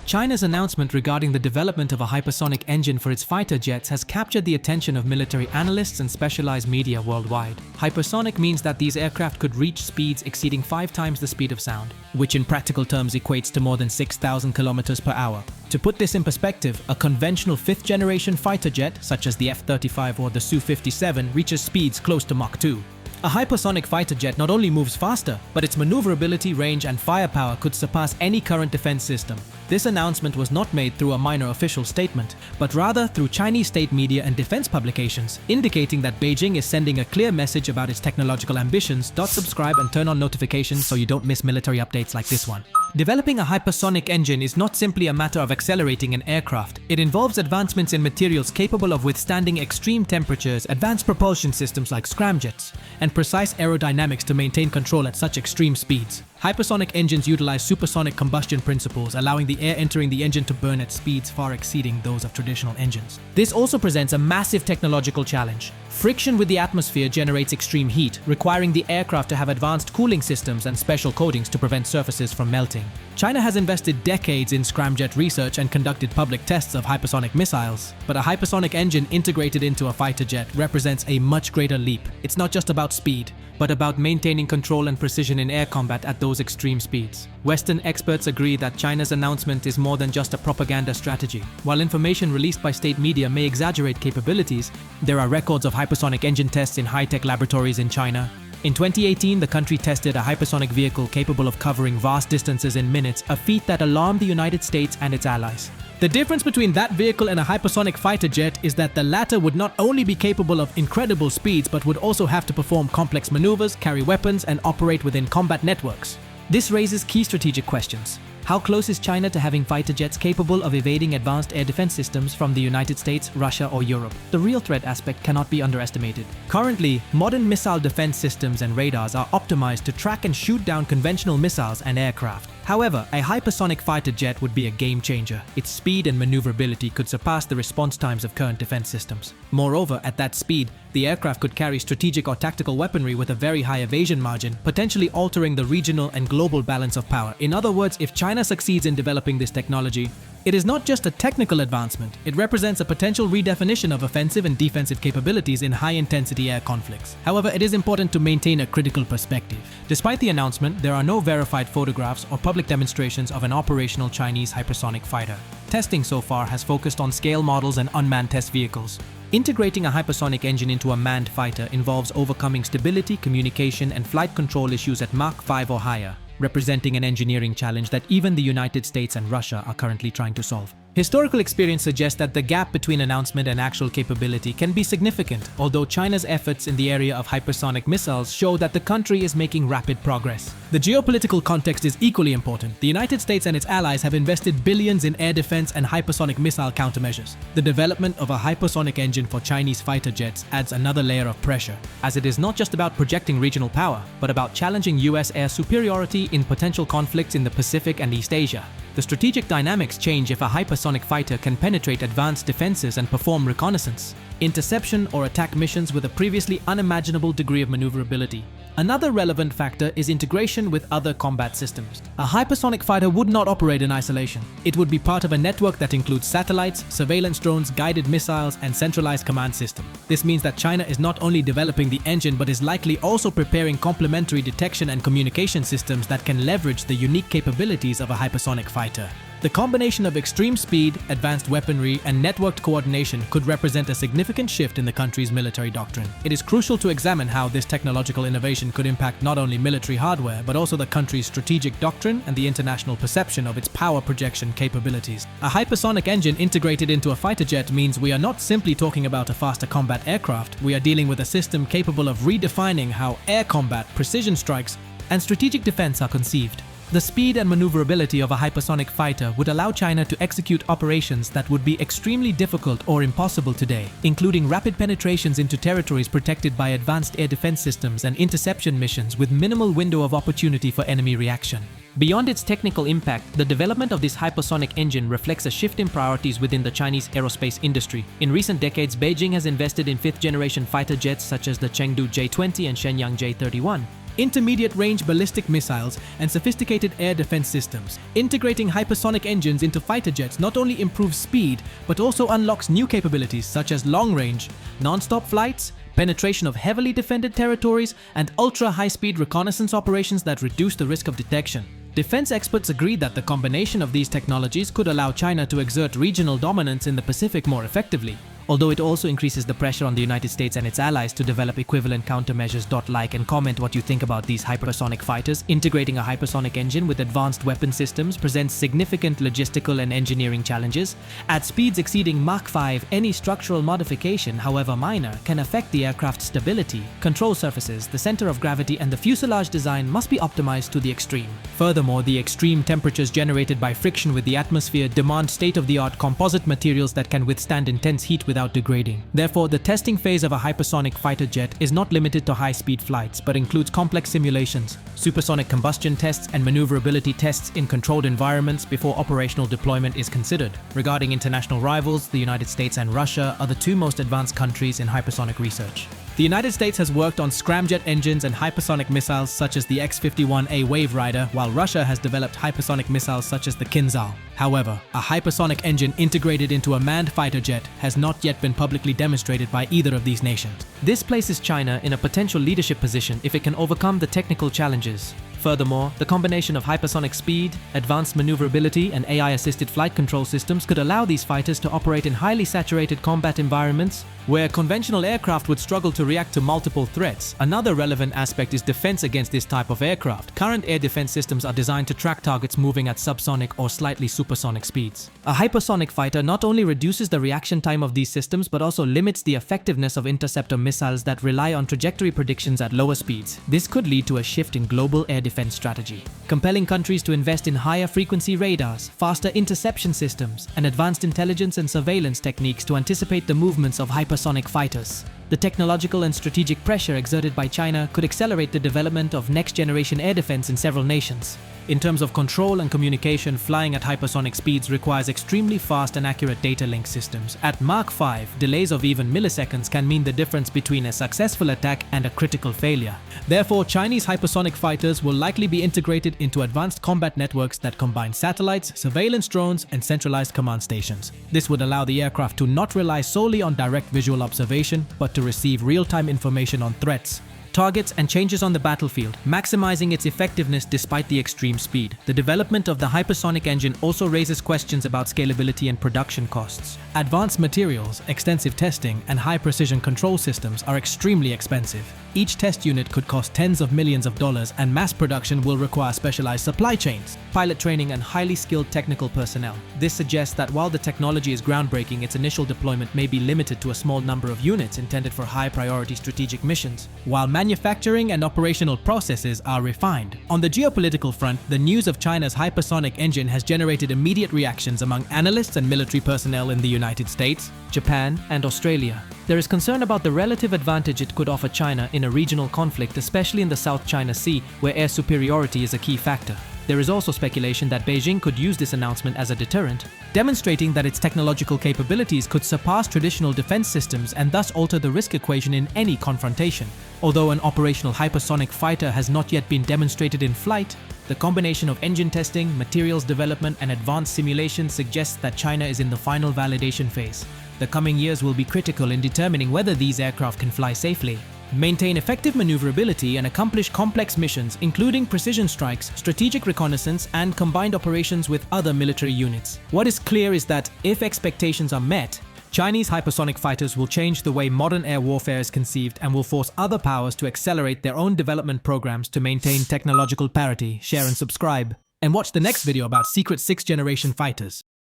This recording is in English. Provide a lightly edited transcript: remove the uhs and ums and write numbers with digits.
China's announcement regarding the development of a hypersonic engine for its fighter jets has captured the attention of military analysts and specialized media worldwide. Hypersonic means that these aircraft could reach speeds exceeding 5 times the speed of sound, which in practical terms equates to more than 6,000 kilometers per hour. To put this in perspective, a conventional 5th-generation fighter jet, such as the F-35 or the Su-57, reaches speeds close to Mach 2. A hypersonic fighter jet not only moves faster, but its maneuverability, range, and firepower could surpass any current defense system. This announcement was not made through a minor official statement, but rather through Chinese state media and defense publications, indicating that Beijing is sending a clear message about its technological ambitions. Subscribe and turn on notifications so you don't miss military updates like this one. Developing a hypersonic engine is not simply a matter of accelerating an aircraft. It involves advancements in materials capable of withstanding extreme temperatures, advanced propulsion systems like scramjets, and precise aerodynamics to maintain control at such extreme speeds. Hypersonic engines utilize supersonic combustion principles, allowing the air entering the engine to burn at speeds far exceeding those of traditional engines. This also presents a massive technological challenge. Friction with the atmosphere generates extreme heat, requiring the aircraft to have advanced cooling systems and special coatings to prevent surfaces from melting. China has invested decades in scramjet research and conducted public tests of hypersonic missiles, but a hypersonic engine integrated into a fighter jet represents a much greater leap. It's not just about speed, but about maintaining control and precision in air combat at those extreme speeds. Western experts agree that China's announcement is more than just a propaganda strategy. While information released by state media may exaggerate capabilities, there are records of hypersonic engine tests in high-tech laboratories in China. In 2018, the country tested a hypersonic vehicle capable of covering vast distances in minutes, a feat that alarmed the United States and its allies. The difference between that vehicle and a hypersonic fighter jet is that the latter would not only be capable of incredible speeds, but would also have to perform complex maneuvers, carry weapons, and operate within combat networks. This raises key strategic questions. How close is China to having fighter jets capable of evading advanced air defense systems from the United States, Russia, or Europe? The real threat aspect cannot be underestimated. Currently, modern missile defense systems and radars are optimized to track and shoot down conventional missiles and aircraft. However, a hypersonic fighter jet would be a game changer. Its speed and maneuverability could surpass the response times of current defense systems. Moreover, at that speed, the aircraft could carry strategic or tactical weaponry with a very high evasion margin, potentially altering the regional and global balance of power. In other words, if China succeeds in developing this technology, it is not just a technical advancement, it represents a potential redefinition of offensive and defensive capabilities in high-intensity air conflicts. However, it is important to maintain a critical perspective. Despite the announcement, there are no verified photographs or public demonstrations of an operational Chinese hypersonic fighter. Testing so far has focused on scale models and unmanned test vehicles. Integrating a hypersonic engine into a manned fighter involves overcoming stability, communication, and flight control issues at Mach 5 or higher, representing an engineering challenge that even the United States and Russia are currently trying to solve. Historical experience suggests that the gap between announcement and actual capability can be significant, although China's efforts in the area of hypersonic missiles show that the country is making rapid progress. The geopolitical context is equally important. The United States and its allies have invested billions in air defense and hypersonic missile countermeasures. The development of a hypersonic engine for Chinese fighter jets adds another layer of pressure, as it is not just about projecting regional power, but about challenging US air superiority in potential conflicts in the Pacific and East Asia. The strategic dynamics change if a hypersonic fighter can penetrate advanced defenses and perform reconnaissance, interception, or attack missions with a previously unimaginable degree of maneuverability. Another relevant factor is integration with other combat systems. A hypersonic fighter would not operate in isolation. It would be part of a network that includes satellites, surveillance drones, guided missiles, and centralized command system. This means that China is not only developing the engine, but is likely also preparing complementary detection and communication systems that can leverage the unique capabilities of a hypersonic fighter. The combination of extreme speed, advanced weaponry, and networked coordination could represent a significant shift in the country's military doctrine. It is crucial to examine how this technological innovation could impact not only military hardware, but also the country's strategic doctrine and the international perception of its power projection capabilities. A hypersonic engine integrated into a fighter jet means we are not simply talking about a faster combat aircraft, we are dealing with a system capable of redefining how air combat, precision strikes, and strategic defense are conceived. The speed and maneuverability of a hypersonic fighter would allow China to execute operations that would be extremely difficult or impossible today, including rapid penetrations into territories protected by advanced air defense systems and interception missions with minimal window of opportunity for enemy reaction. Beyond its technical impact, the development of this hypersonic engine reflects a shift in priorities within the Chinese aerospace industry. In recent decades, Beijing has invested in fifth-generation fighter jets such as the Chengdu J-20 and Shenyang J-31. intermediate-range ballistic missiles, and sophisticated air defense systems. Integrating hypersonic engines into fighter jets not only improves speed, but also unlocks new capabilities such as long-range, non-stop flights, penetration of heavily defended territories, and ultra-high-speed reconnaissance operations that reduce the risk of detection. Defense experts agree that the combination of these technologies could allow China to exert regional dominance in the Pacific more effectively, although it also increases the pressure on the United States and its allies to develop equivalent countermeasures. Like and comment what you think about these hypersonic fighters. Integrating a hypersonic engine with advanced weapon systems presents significant logistical and engineering challenges. At speeds exceeding Mach 5, any structural modification, however minor, can affect the aircraft's stability, control surfaces, the center of gravity, and the fuselage design must be optimized to the extreme. Furthermore, the extreme temperatures generated by friction with the atmosphere demand state-of-the-art composite materials that can withstand intense heat without degrading. Therefore, the testing phase of a hypersonic fighter jet is not limited to high-speed flights, but includes complex simulations, supersonic combustion tests, and maneuverability tests in controlled environments before operational deployment is considered. Regarding international rivals, the United States and Russia are the two most advanced countries in hypersonic research. The United States has worked on scramjet engines and hypersonic missiles such as the X-51A Wave Rider, while Russia has developed hypersonic missiles such as the Kinzhal. However, a hypersonic engine integrated into a manned fighter jet has not yet been publicly demonstrated by either of these nations. This places China in a potential leadership position if it can overcome the technical challenges. Furthermore, the combination of hypersonic speed, advanced maneuverability, and AI-assisted flight control systems could allow these fighters to operate in highly saturated combat environments where conventional aircraft would struggle to react to multiple threats. Another relevant aspect is defense against this type of aircraft. Current air defense systems are designed to track targets moving at subsonic or slightly supersonic speeds. A hypersonic fighter not only reduces the reaction time of these systems but also limits the effectiveness of interceptor missiles that rely on trajectory predictions at lower speeds. This could lead to a shift in global air defense strategy, compelling countries to invest in higher frequency radars, faster interception systems, and advanced intelligence and surveillance techniques to anticipate the movements of hypersonic fighters. The technological and strategic pressure exerted by China could accelerate the development of next-generation air defense in several nations. In terms of control and communication, flying at hypersonic speeds requires extremely fast and accurate data link systems. At Mach 5, delays of even milliseconds can mean the difference between a successful attack and a critical failure. Therefore, Chinese hypersonic fighters will likely be integrated into advanced combat networks that combine satellites, surveillance drones, and centralized command stations. This would allow the aircraft to not rely solely on direct visual observation, but to receive real-time information on threats, targets, and changes on the battlefield, maximizing its effectiveness despite the extreme speed. The development of the hypersonic engine also raises questions about scalability and production costs. Advanced materials, extensive testing, and high-precision control systems are extremely expensive. Each test unit could cost tens of millions of dollars, and mass production will require specialized supply chains, pilot training, and highly skilled technical personnel. This suggests that while the technology is groundbreaking, its initial deployment may be limited to a small number of units intended for high-priority strategic missions, while manufacturing and operational processes are refined. On the geopolitical front, the news of China's hypersonic engine has generated immediate reactions among analysts and military personnel in the United States, Japan, and Australia. There is concern about the relative advantage it could offer China in a regional conflict, especially in the South China Sea, where air superiority is a key factor. There is also speculation that Beijing could use this announcement as a deterrent, demonstrating that its technological capabilities could surpass traditional defense systems and thus alter the risk equation in any confrontation. Although an operational hypersonic fighter has not yet been demonstrated in flight, the combination of engine testing, materials development, and advanced simulation suggests that China is in the final validation phase. The coming years will be critical in determining whether these aircraft can fly safely, maintain effective maneuverability, and accomplish complex missions, including precision strikes, strategic reconnaissance, and combined operations with other military units. What is clear is that, if expectations are met, Chinese hypersonic fighters will change the way modern air warfare is conceived and will force other powers to accelerate their own development programs to maintain technological parity. Share and subscribe. And watch the next video about secret 6th generation fighters.